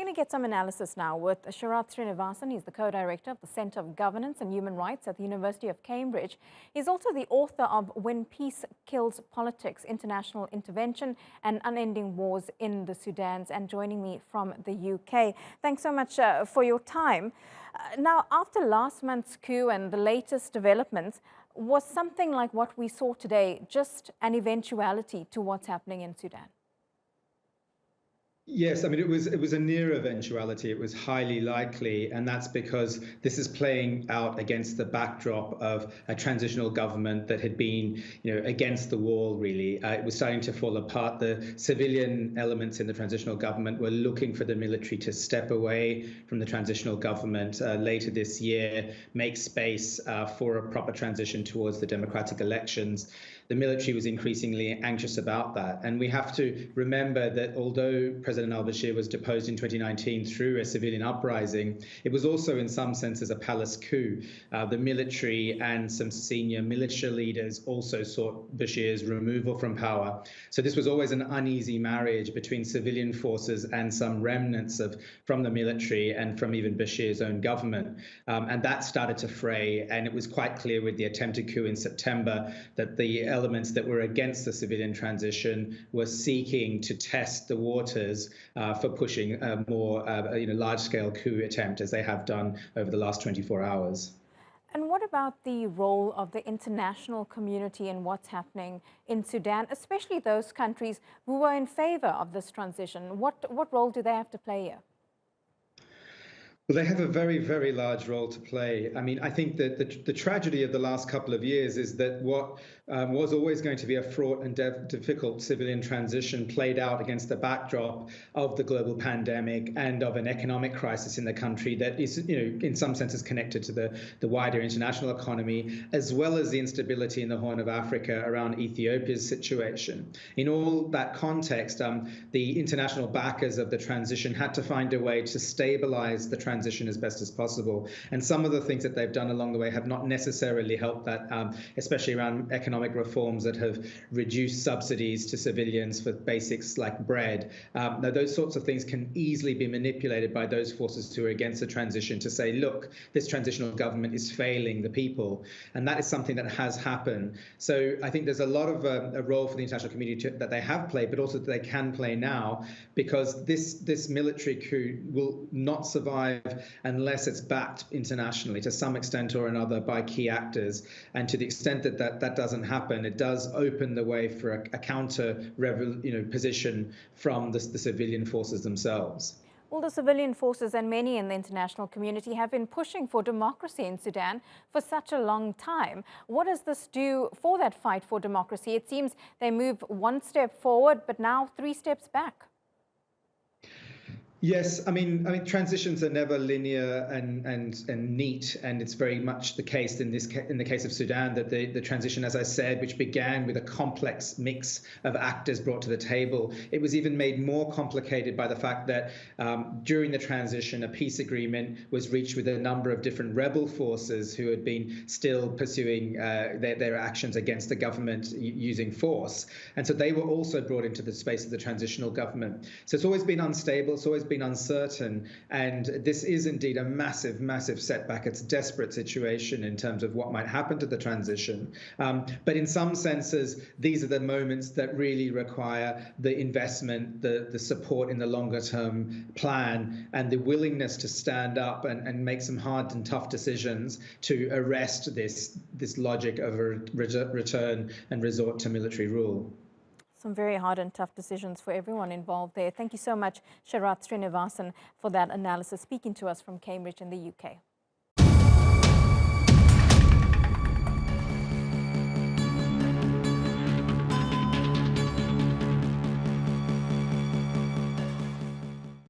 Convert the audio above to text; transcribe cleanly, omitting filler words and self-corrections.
going to get some analysis now with Sharath Srinivasan. He's the co-director of the Centre of Governance and Human Rights at the University of Cambridge. He's also the author of When Peace Kills Politics, International Intervention and Unending Wars in the Sudan, and joining me from the UK. Thanks so much for your time. Now, after last month's coup and the latest developments, was something like what we saw today just an eventuality to what's happening in Sudan? Yes, I mean, it was a near eventuality. It was highly likely, and that's because this is playing out against the backdrop of a transitional government that had been, against the wall, really. It was starting to fall apart. The civilian elements in the transitional government were looking for the military to step away from the transitional government later this year, make space for a proper transition towards the democratic elections. The military was increasingly anxious about that. And we have to remember that although President Al-bashir was deposed in 2019 through a civilian uprising, it was also in some senses a palace coup. The military and some senior militia leaders also sought Bashir's removal from power. So this was always an uneasy marriage between civilian forces and some remnants from the military and from even Bashir's own government. And that started to fray. And it was quite clear with the attempted coup in September that the elements that were against the civilian transition were seeking to test the waters for pushing a more large-scale coup attempt, as they have done over the last 24 hours. And what about the role of the international community in what's happening in Sudan, especially those countries who were in favor of this transition? What role do they have to play here? Well, they have a very, very large role to play. I mean, I think that the tragedy of the last couple of years is that what was always going to be a fraught and difficult civilian transition played out against the backdrop of the global pandemic and of an economic crisis in the country that is, in some senses connected to the wider international economy, as well as the instability in the Horn of Africa around Ethiopia's situation. In all that context, the international backers of the transition had to find a way to stabilize the transition as best as possible. And some of the things that they've done along the way have not necessarily helped that, especially around economic reforms that have reduced subsidies to civilians for basics like bread. Now, those sorts of things can easily be manipulated by those forces who are against the transition to say, look, this transitional government is failing the people. And that is something that has happened. So I think there's a lot of a role for the international community that they have played, but also that they can play now, because this military coup will not survive unless it's backed internationally to some extent or another by key actors. And to the extent that that doesn't happen, it does open the way for a counter position from the civilian forces themselves. Well, the civilian forces and many in the international community have been pushing for democracy in Sudan for such a long time. What does this do for that fight for democracy? It seems they move one step forward, but now 3 steps back. Yes, I mean, transitions are never linear and neat, and it's very much the case in the case of Sudan that the transition, as I said, which began with a complex mix of actors brought to the table, it was even made more complicated by the fact that during the transition, a peace agreement was reached with a number of different rebel forces who had been still pursuing their actions against the government using force, and so they were also brought into the space of the transitional government. So it's always been unstable. It's always been uncertain, and this is indeed a massive, massive setback. It's a desperate situation in terms of what might happen to the transition. But in some senses, these are the moments that really require the investment, the support in the longer term plan, and the willingness to stand up and make some hard and tough decisions to arrest this logic of a return and resort to military rule. Some very hard and tough decisions for everyone involved there. Thank you so much, Sharath Srinivasan, for that analysis, speaking to us from Cambridge in the UK.